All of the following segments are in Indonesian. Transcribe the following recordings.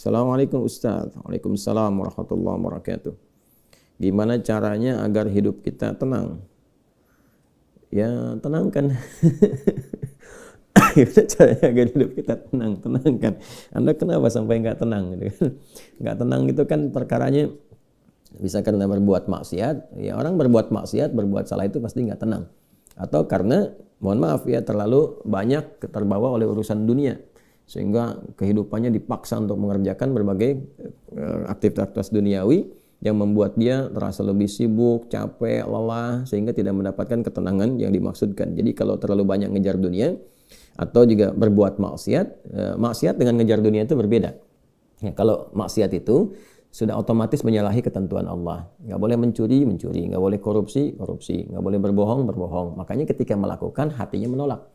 Assalamualaikum Ustaz. Waalaikumsalam warahmatullahi wabarakatuh. Gimana caranya agar hidup kita tenang? Ya, tenangkan. Gimana caranya agar hidup kita tenang? Tenangkan. Anda kenapa sampai nggak tenang? Gitu kan? Nggak tenang itu kan perkaranya bisa karena berbuat maksiat. Ya, orang berbuat maksiat, berbuat salah itu pasti nggak tenang. Atau karena, mohon maaf ya, terlalu banyak terbawa oleh urusan dunia. Sehingga kehidupannya dipaksa untuk mengerjakan berbagai aktivitas duniawi yang membuat dia terasa lebih sibuk, capek, lelah, sehingga tidak mendapatkan ketenangan yang dimaksudkan. Jadi kalau terlalu banyak ngejar dunia atau juga berbuat maksiat, maksiat dengan ngejar dunia itu berbeda. Ya, kalau maksiat itu sudah otomatis menyalahi ketentuan Allah. Nggak boleh mencuri, nggak boleh korupsi, nggak boleh berbohong. Makanya ketika melakukan, hatinya menolak.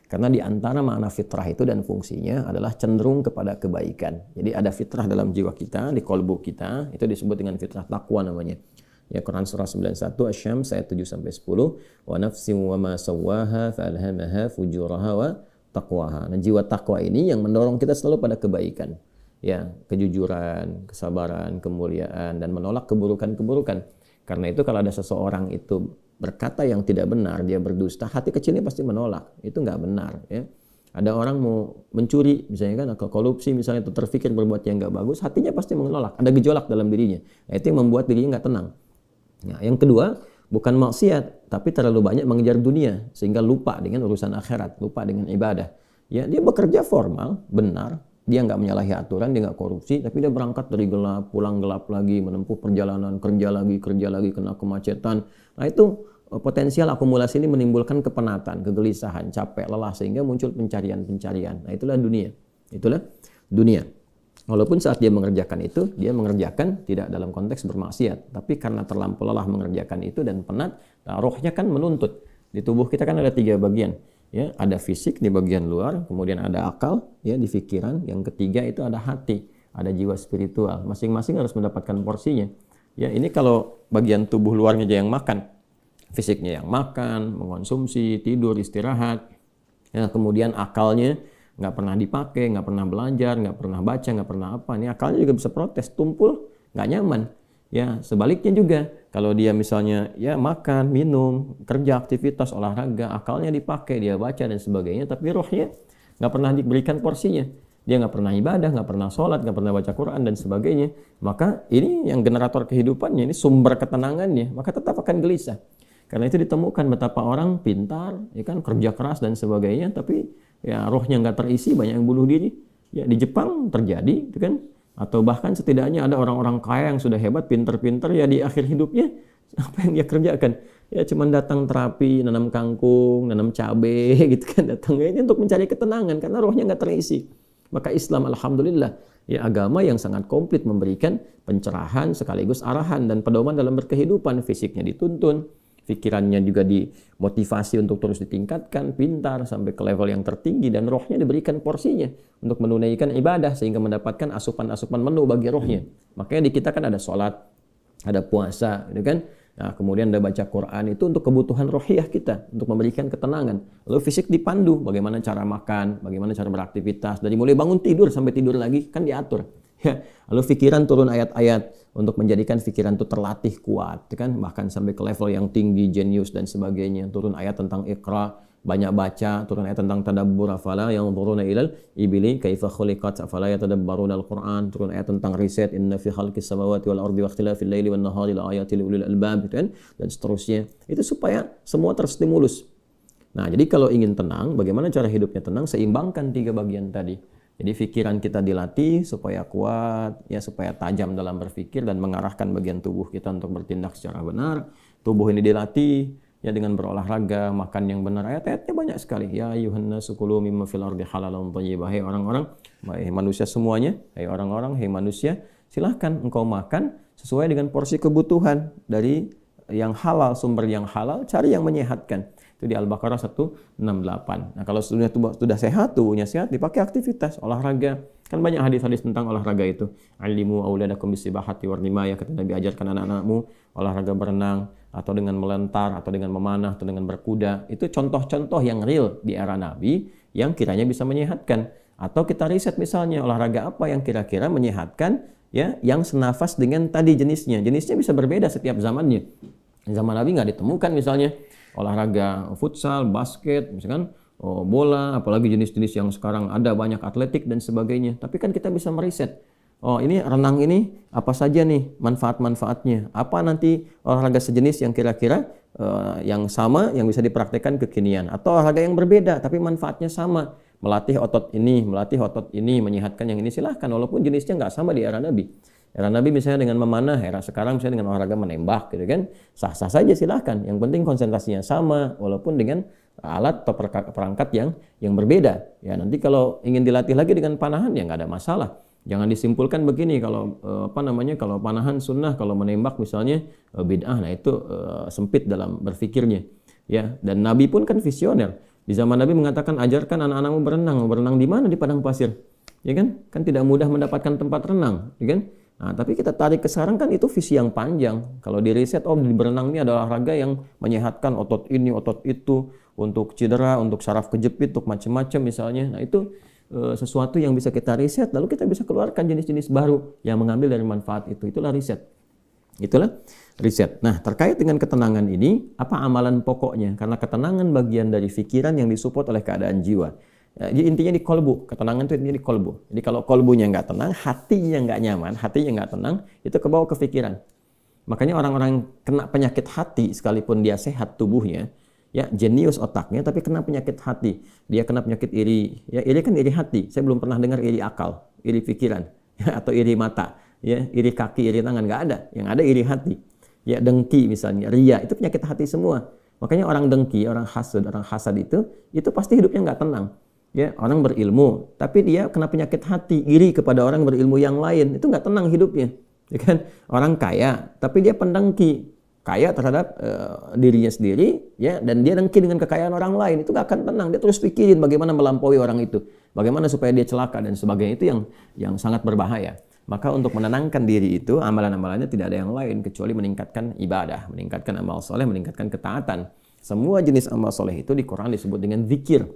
Karena di antara makna fitrah itu dan fungsinya adalah cenderung kepada kebaikan. Jadi ada fitrah dalam jiwa kita, di kolbu kita, itu disebut dengan fitrah taqwa namanya. Ya, Quran surah 91 Asy-Syams ayat 7-10, wa nafsin wa ma sawwaha fa'alhamaha fujuraha wa taqwaha. Nah, jiwa takwa ini yang mendorong kita selalu pada kebaikan. Ya, kejujuran, kesabaran, kemuliaan, dan menolak keburukan-keburukan. Karena itu kalau ada seseorang itu berkata yang tidak benar, dia berdusta, hati kecilnya pasti menolak. Itu nggak benar. Ya. Ada orang mau mencuri, misalnya kan, atau korupsi, misalnya, itu terfikir berbuat yang nggak bagus, hatinya pasti menolak. Ada gejolak dalam dirinya. Nah, itu yang membuat dirinya nggak tenang. Nah, yang kedua, bukan maksiat, tapi terlalu banyak mengejar dunia, sehingga lupa dengan urusan akhirat, lupa dengan ibadah. Ya, dia bekerja formal, benar, dia nggak menyalahi aturan, dia nggak korupsi, tapi dia berangkat dari gelap, pulang gelap lagi, menempuh perjalanan, kerja lagi, kena kemacetan. Nah, itu potensial akumulasi ini menimbulkan kepenatan, kegelisahan, capek, lelah, sehingga muncul pencarian. Nah, itulah dunia. Itulah dunia. Walaupun saat dia mengerjakan itu, dia mengerjakan tidak dalam konteks bermaksiat, tapi karena terlampau lelah mengerjakan itu dan penat, nah, rohnya kan menuntut. Di tubuh kita kan ada 3 bagian. Ya, ada fisik di bagian luar, kemudian ada akal ya di pikiran, yang ketiga itu ada hati, ada jiwa spiritual. Masing-masing harus mendapatkan porsinya. Ya, ini kalau bagian tubuh luarnya aja yang makan, fisiknya yang makan, mengonsumsi, tidur, istirahat. Ya, kemudian akalnya nggak pernah dipakai, nggak pernah belajar, nggak pernah baca, nggak pernah apa. Ini akalnya juga bisa protes, tumpul, nggak nyaman. Ya, sebaliknya juga, kalau dia misalnya ya makan, minum, kerja, aktivitas, olahraga, akalnya dipakai, dia baca dan sebagainya, tapi rohnya nggak pernah diberikan porsinya. Dia nggak pernah ibadah, nggak pernah sholat, nggak pernah baca Quran dan sebagainya. Maka ini yang generator kehidupannya, ini sumber ketenangannya, maka tetap akan gelisah. Karena itu ditemukan betapa orang pintar, ya kan, kerja keras dan sebagainya, tapi ya rohnya nggak terisi, banyak yang bunuh diri. Ya, di Jepang terjadi, itu kan. Atau bahkan setidaknya ada orang-orang kaya yang sudah hebat, pinter-pinter, ya di akhir hidupnya apa yang dia kerjakan? Ya cuma datang terapi, nanam kangkung, nanam cabai gitu kan, datang ini untuk mencari ketenangan karena rohnya nggak terisi. Maka Islam alhamdulillah ya agama yang sangat komplit, memberikan pencerahan sekaligus arahan dan pedoman dalam berkehidupan. Fisiknya dituntun, pikirannya juga dimotivasi untuk terus ditingkatkan, pintar sampai ke level yang tertinggi, dan rohnya diberikan porsinya untuk menunaikan ibadah sehingga mendapatkan asupan-asupan menu bagi rohnya. Makanya di kita kan ada sholat, ada puasa, gitu kan? Nah, kemudian ada baca Quran, itu untuk kebutuhan rohiyah kita, untuk memberikan ketenangan. Lalu fisik dipandu, bagaimana cara makan, bagaimana cara beraktivitas, dari mulai bangun tidur sampai tidur lagi kan diatur. Ya, lalu pikiran turun ayat-ayat untuk menjadikan pikiran itu terlatih kuat, kan, bahkan sampai ke level yang tinggi, jenius dan sebagainya. Turun ayat tentang Iqra, banyak baca, turun ayat tentang tadabbur, afala yanzuruna ilal ibili kaifa khuliqat afala yatadabbaruna al-Qur'an, turun ayat tentang riset, inna fi khalqis samawati wal ardi wa ikhtilafil laili wan nahari la ayatil ulil albab, kan, dan seterusnya. Itu supaya semua terstimulus. Nah, jadi kalau ingin tenang, bagaimana cara hidupnya tenang? Seimbangkan 3 bagian tadi. Jadi pikiran kita dilatih supaya kuat, ya supaya tajam dalam berpikir dan mengarahkan bagian tubuh kita untuk bertindak secara benar. Tubuh ini dilatih ya dengan berolahraga, makan yang benar. Ayat-ayatnya banyak sekali. Ya ayyuhan nasu kulu mimma fil ardi halalan thayyibah. Hai orang-orang, hai manusia semuanya, hai orang-orang, hai manusia, silahkan engkau makan sesuai dengan porsi kebutuhan dari yang halal, sumber yang halal, cari yang menyehatkan. Itu di Al-Baqarah 168. Nah, kalau sudah sehat, tubuhnya sehat, dipakai aktivitas, olahraga. Kan banyak hadis-hadis tentang olahraga itu. Alimu auladakum bisibahati warnimayah, kata Nabi, ajarkan anak-anakmu olahraga berenang, atau dengan melentar, atau dengan memanah, atau dengan berkuda. Itu contoh-contoh yang real di era Nabi, yang kiranya bisa menyehatkan. Atau kita riset misalnya olahraga apa yang kira-kira menyehatkan, ya, yang senafas dengan tadi jenisnya. Jenisnya bisa berbeda setiap zamannya. Zaman Nabi nggak ditemukan misalnya olahraga futsal, basket, misalkan bola, apalagi jenis-jenis yang sekarang ada banyak atletik dan sebagainya. Tapi kan kita bisa meriset. Oh, ini renang ini apa saja nih manfaat-manfaatnya? Apa nanti olahraga sejenis yang kira-kira yang sama yang bisa dipraktekkan kekinian, atau olahraga yang berbeda tapi manfaatnya sama, melatih otot ini, menyehatkan yang ini, silahkan walaupun jenisnya nggak sama di era Nabi. Era Nabi misalnya dengan memanah, era sekarang misalnya dengan olahraga menembak gitu kan, sah-sah saja silahkan. Yang penting konsentrasinya sama walaupun dengan alat atau perangkat yang berbeda. Ya, nanti kalau ingin dilatih lagi dengan panahan ya nggak ada masalah. Jangan disimpulkan begini, kalau kalau panahan sunnah, kalau menembak misalnya bid'ah, nah itu sempit dalam berpikirnya. Ya, dan Nabi pun kan visioner. Di zaman Nabi mengatakan, ajarkan anak-anakmu berenang. Berenang di mana? Di padang pasir. Ya kan? Kan tidak mudah mendapatkan tempat renang, ya kan? Nah, tapi kita tarik ke sekarang kan itu visi yang panjang. Kalau di riset, di berenang ini adalah olahraga yang menyehatkan otot ini, otot itu, untuk cedera, untuk saraf kejepit, untuk macam-macam misalnya. Nah, itu sesuatu yang bisa kita riset, lalu kita bisa keluarkan jenis-jenis baru yang mengambil dari manfaat itu. Itulah riset. Itulah riset. Nah, terkait dengan ketenangan ini, apa amalan pokoknya? Karena ketenangan bagian dari pikiran yang disupport oleh keadaan jiwa. Ya, intinya di kolbu. Ketenangan itu intinya di kolbu. Jadi kalau kolbunya nggak tenang, hatinya nggak nyaman, hatinya nggak tenang, itu kebawa ke pikiran. Makanya orang-orang yang kena penyakit hati, sekalipun dia sehat tubuhnya, ya jenius otaknya, tapi kena penyakit hati. Dia kena penyakit iri. Ya, iri kan iri hati. Saya belum pernah dengar iri akal, iri pikiran, ya, atau iri mata, ya, iri kaki, iri tangan, nggak ada. Yang ada iri hati. Ya, dengki misalnya, ria, itu penyakit hati semua. Makanya orang dengki, orang hasad itu pasti hidupnya nggak tenang. Ya, orang berilmu, tapi dia kena penyakit hati, iri kepada orang berilmu yang lain, itu nggak tenang hidupnya. Ya kan? Orang kaya, tapi dia pendengki, kaya terhadap dirinya sendiri, ya, dan dia dengki dengan kekayaan orang lain, itu nggak akan tenang. Dia terus pikirin bagaimana melampaui orang itu, bagaimana supaya dia celaka dan sebagainya. Itu yang sangat berbahaya. Maka untuk menenangkan diri itu, amalan-amalannya tidak ada yang lain kecuali meningkatkan ibadah, meningkatkan amal soleh, meningkatkan ketaatan. Semua jenis amal soleh itu di Quran disebut dengan zikir.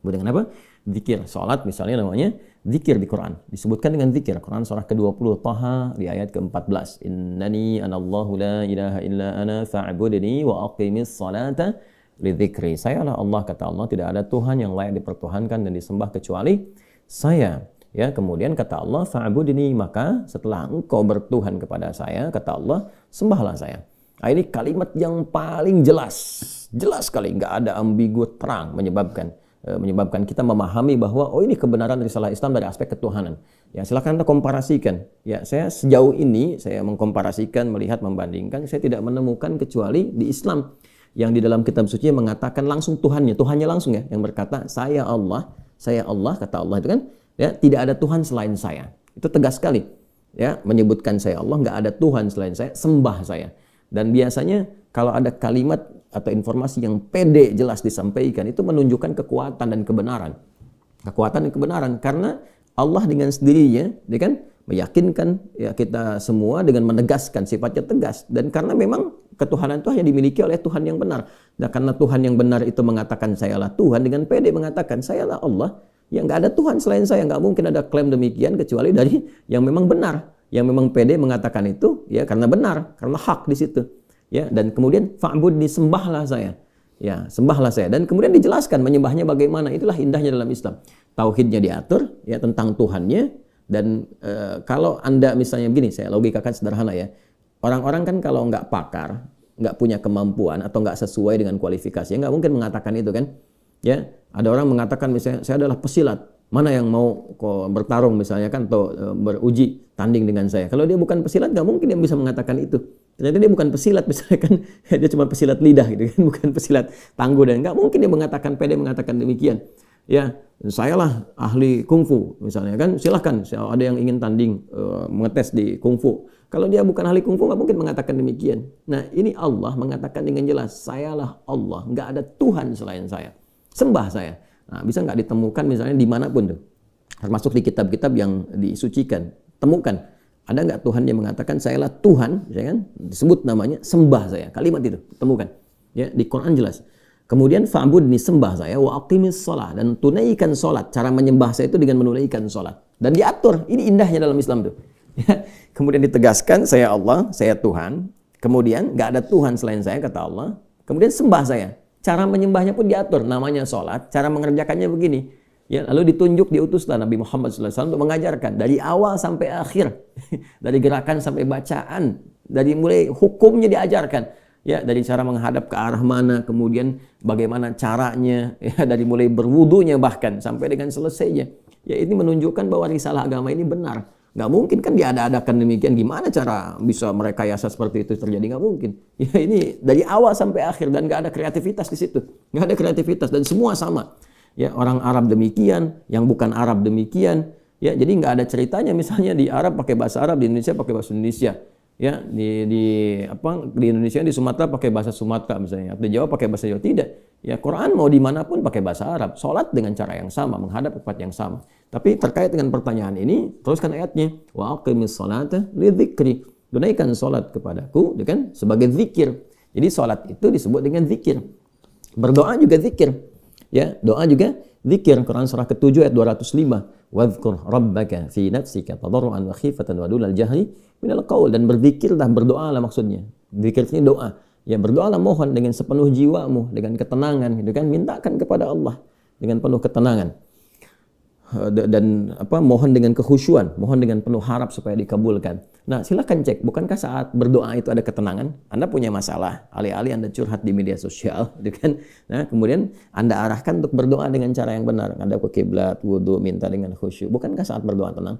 Disebut dengan apa? Zikir. Salat misalnya namanya zikir di Quran. Disebutkan dengan zikir. Quran surah ke-20 Taha di ayat ke-14. Innani anallahu la ilaha illa ana fa'budni wa aqimis salata lidzikri. Sayalah Allah, kata Allah, tidak ada Tuhan yang layak dipertuhankan dan disembah kecuali saya. Ya, kemudian kata Allah, fa'budni, maka setelah engkau bertuhan kepada saya, kata Allah, sembahlah saya. Nah, ini kalimat yang paling jelas sekali, nggak ada ambigu, terang, menyebabkan kita memahami bahwa ini kebenaran risalah Islam dari aspek ketuhanan. Ya, silakan Anda komparasikan. Ya, saya sejauh ini saya mengkomparasikan, melihat, membandingkan, saya tidak menemukan kecuali di Islam yang di dalam kitab suci mengatakan langsung Tuhannya langsung, ya, yang berkata saya Allah, kata Allah itu kan, ya, tidak ada Tuhan selain saya. Itu tegas sekali. Ya, menyebutkan saya Allah, nggak ada Tuhan selain saya, sembah saya. Dan biasanya kalau ada kalimat atau informasi yang pede jelas disampaikan, itu menunjukkan kekuatan dan kebenaran. Kekuatan dan kebenaran, karena Allah dengan sendirinya, dia kan meyakinkan, ya, kita semua dengan menegaskan sifatnya tegas. Dan karena memang ketuhanan itu hanya dimiliki oleh Tuhan yang benar. Dan karena Tuhan yang benar itu mengatakan sayalah Tuhan, dengan pede mengatakan sayalah Allah, ya nggak ada Tuhan selain saya. Nggak mungkin ada klaim demikian kecuali dari yang memang benar, yang memang pede mengatakan itu, ya, karena benar, karena hak di situ. Ya, dan kemudian fa'budni, sembahlah saya. Ya, sembahlah saya. Dan kemudian dijelaskan menyembahnya bagaimana. Itulah indahnya dalam Islam. Tauhidnya diatur, ya, tentang Tuhannya. Dan kalau Anda misalnya begini, saya logikakan sederhana, ya. Orang-orang kan kalau nggak pakar, nggak punya kemampuan atau nggak sesuai dengan kualifikasinya, nggak mungkin mengatakan itu kan. Ya, ada orang mengatakan misalnya saya adalah pesilat. Mana yang mau bertarung misalnya kan, atau beruji tanding dengan saya. Kalau dia bukan pesilat, nggak mungkin dia bisa mengatakan itu. Ternyata dia bukan pesilat misalnya kan, dia cuma pesilat lidah gitu kan, bukan pesilat tangguh, dan nggak mungkin dia pede mengatakan demikian. Ya, sayalah ahli kungfu misalnya kan, silahkan ada yang ingin tanding mengetes di kungfu. Kalau dia bukan ahli kungfu nggak mungkin mengatakan demikian. Nah, ini Allah mengatakan dengan jelas, sayalah Allah, nggak ada Tuhan selain saya, sembah saya. Nah, bisa nggak ditemukan misalnya dimanapun tuh, termasuk di kitab-kitab yang disucikan, temukan. Ada nggak Tuhan yang mengatakan sayalah Tuhan, ya kan? Disebut namanya, sembah saya. Kalimat itu temukan. Ya, di Quran jelas. Kemudian fa'budni, sembah saya, wa aqimis shalah, dan tunaikan salat. Cara menyembah saya itu dengan menunaikan salat. Dan diatur. Ini indahnya dalam Islam tuh. Ya. Kemudian ditegaskan, saya Allah, saya Tuhan. Kemudian nggak ada Tuhan selain saya, kata Allah. Kemudian sembah saya. Cara menyembahnya pun diatur. Namanya salat. Cara mengerjakannya begini. Ya, lalu ditunjuk, diutuslah Nabi Muhammad SAW untuk mengajarkan dari awal sampai akhir, dari gerakan sampai bacaan, dari mulai hukumnya diajarkan. Ya, dari cara menghadap ke arah mana, kemudian bagaimana caranya, ya, dari mulai berwudunya bahkan sampai dengan selesainya. Ya, ini menunjukkan bahwa risalah agama ini benar. Nggak mungkin kan diada-adakan demikian. Gimana cara bisa merekayasa seperti itu terjadi? Nggak mungkin. Ya, ini dari awal sampai akhir dan nggak ada kreativitas di situ. Nggak ada kreativitas dan semua sama. Ya, orang Arab demikian, yang bukan Arab demikian. Ya, jadi nggak ada ceritanya misalnya di Arab pakai bahasa Arab, di Indonesia pakai bahasa Indonesia. Ya, di Indonesia, di Sumatera pakai bahasa Sumatera misalnya, di Jawa pakai bahasa Jawa. Tidak. Ya, Quran mau dimanapun pakai bahasa Arab, sholat dengan cara yang sama, menghadap ke tempat yang sama. Tapi terkait dengan pertanyaan ini, teruskan ayatnya, wa aqimis sholata lidzikri, tunaikan sholat kepadaku, kan, sebagai zikir. Jadi sholat itu disebut dengan zikir. Berdoa juga zikir. Ya, doa juga zikir. Quran surah ke-7 ayat 205. Wadhkur rabbaka fi nafsika tadarruan wa khifatan wa dunal jahri minal qaul, dan berzikirlah, berdoalah maksudnya. Zikir ini doa. Ya, berdoalah, mohon dengan sepenuh jiwamu, dengan ketenangan, gitu kan, mintakan kepada Allah dengan penuh ketenangan. Dan mohon dengan kekhusyuan, mohon dengan penuh harap supaya dikabulkan. Nah, silakan cek, bukankah saat berdoa itu ada ketenangan? Anda punya masalah, alih-alih Anda curhat di media sosial, gitu kan? Nah, kemudian Anda arahkan untuk berdoa dengan cara yang benar, Anda ke kiblat, wudu, minta dengan khusyuk. Bukankah saat berdoa tenang?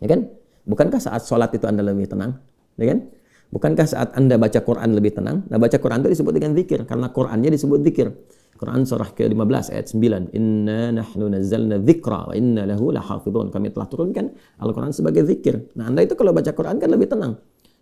Ya kan? Bukankah saat sholat itu Anda lebih tenang? Ya kan? Bukankah saat Anda baca Quran lebih tenang? Nah, baca Quran itu disebut dengan zikir, karena Qurannya disebut zikir. Quran surah ke-15 ayat 9. Inna nahnu nazzalna dzikra wa inna lahu lahafidhun. Kami telah turunkan Al-Quran sebagai zikir. Nah, Anda itu kalau baca Quran kan lebih tenang.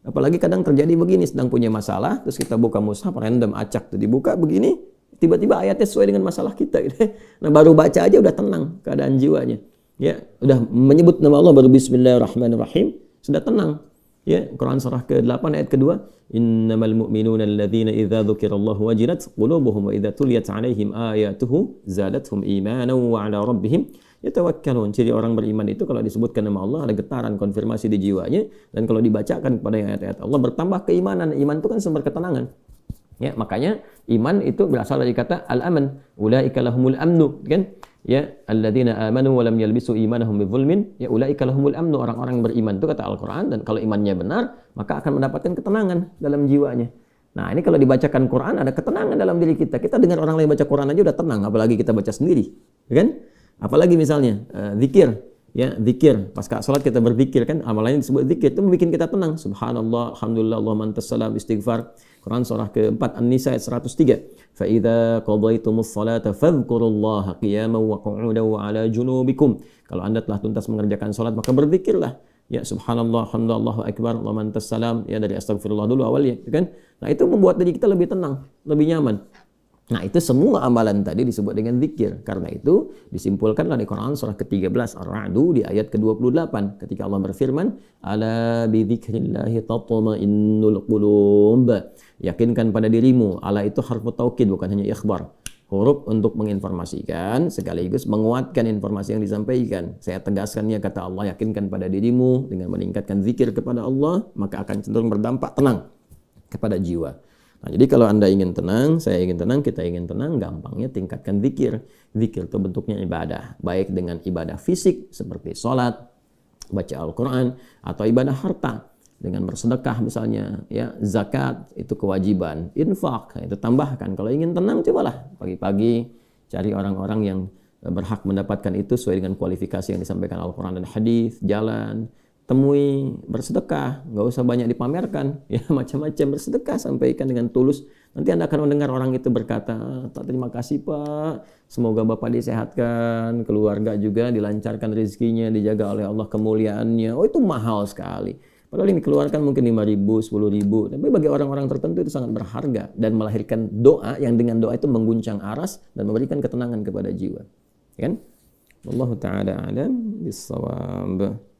Apalagi kadang terjadi begini, sedang punya masalah, terus kita buka mushaf, random acak tuh dibuka begini, tiba-tiba ayatnya sesuai dengan masalah kita. Gitu. Nah, baru baca aja udah tenang keadaan jiwanya. Ya, udah menyebut nama Allah baru bismillahirrahmanirrahim, sudah tenang. Ya, Quran surah ke-8 ayat kedua, innamal mu'minuna alladzina idza dzukirallahu wajilat qulubuhum wa idza tuliyat 'alaihim ayatuhu zadatuhum imanan wa 'ala rabbihim yatawakkalun. Ciri orang beriman itu kalau disebutkan nama Allah ada getaran, konfirmasi di jiwanya, dan kalau dibacakan kepada ayat-ayat Allah bertambah keimanan. Iman itu kan sumber ketenangan. Ya, makanya iman itu berasal dari kata al-aman, ulaika lahumul amnu, kan? Ya, alladzina amanu wa lam yalbisu imanahum bidzulmin, ya ulaika lahumul amnu, orang-orang yang beriman itu kata Al-Qur'an, dan kalau imannya benar, maka akan mendapatkan ketenangan dalam jiwanya. Nah, ini kalau dibacakan Quran ada ketenangan dalam diri kita. Kita dengar orang lain baca Quran aja udah tenang, apalagi kita baca sendiri, ya kan? Apalagi misalnya zikir, ya, zikir. Pas salat kita berzikir kan, amalannya disebut zikir, itu membuat kita tenang. Subhanallah, alhamdulillah, Allahumma antas salam, istighfar. Quran surah ke-4 An-Nisa ayat 103. Fa idza qadaytumus salata fadhkurullaha qiyaman wa qu'udan wa 'ala junubikum. Kalau Anda telah tuntas mengerjakan salat, maka berzikirlah. Ya, subhanallah, alhamdulillah, Allahu akbar, Allahumma antas salam, ya, dari astagfirullah dulu awalnya, kan? Nah, itu membuat diri kita lebih tenang, lebih nyaman. Nah, itu semua amalan tadi disebut dengan zikir. Karena itu disimpulkanlah di Quran surah ke-13 Ar-Ra'd di ayat ke-28 ketika Allah berfirman, ala bi dzikrillahi tatma'innul qulub. Yakinkan pada dirimu. Ala itu harfu taukid, bukan hanya ikhbar. Huruf untuk menginformasikan sekaligus menguatkan informasi yang disampaikan. Saya tegaskannya, kata Allah, yakinkan pada dirimu dengan meningkatkan zikir kepada Allah, maka akan cenderung berdampak tenang kepada jiwa. Nah, jadi kalau Anda ingin tenang, saya ingin tenang, kita ingin tenang, gampangnya tingkatkan zikir. Zikir itu bentuknya ibadah, baik dengan ibadah fisik seperti sholat, baca Al-Quran, atau ibadah harta dengan bersedekah misalnya, ya, zakat itu kewajiban, infak itu tambahkan. Kalau ingin tenang, cobalah pagi-pagi cari orang-orang yang berhak mendapatkan itu sesuai dengan kualifikasi yang disampaikan Al-Quran dan hadis, jalan, temui, bersedekah, nggak usah banyak dipamerkan, ya, macam-macam bersedekah, sampaikan dengan tulus. Nanti Anda akan mendengar orang itu berkata, terima kasih Pak, semoga Bapak disehatkan, keluarga juga dilancarkan rezekinya, dijaga oleh Allah kemuliaannya. Oh, itu mahal sekali. Padahal yang dikeluarkan mungkin 5.000, 10.000, tapi bagi orang-orang tertentu itu sangat berharga dan melahirkan doa yang dengan doa itu mengguncang aras dan memberikan ketenangan kepada jiwa. Ya kan? Wallahu ta'ala a'lam bis-shawab.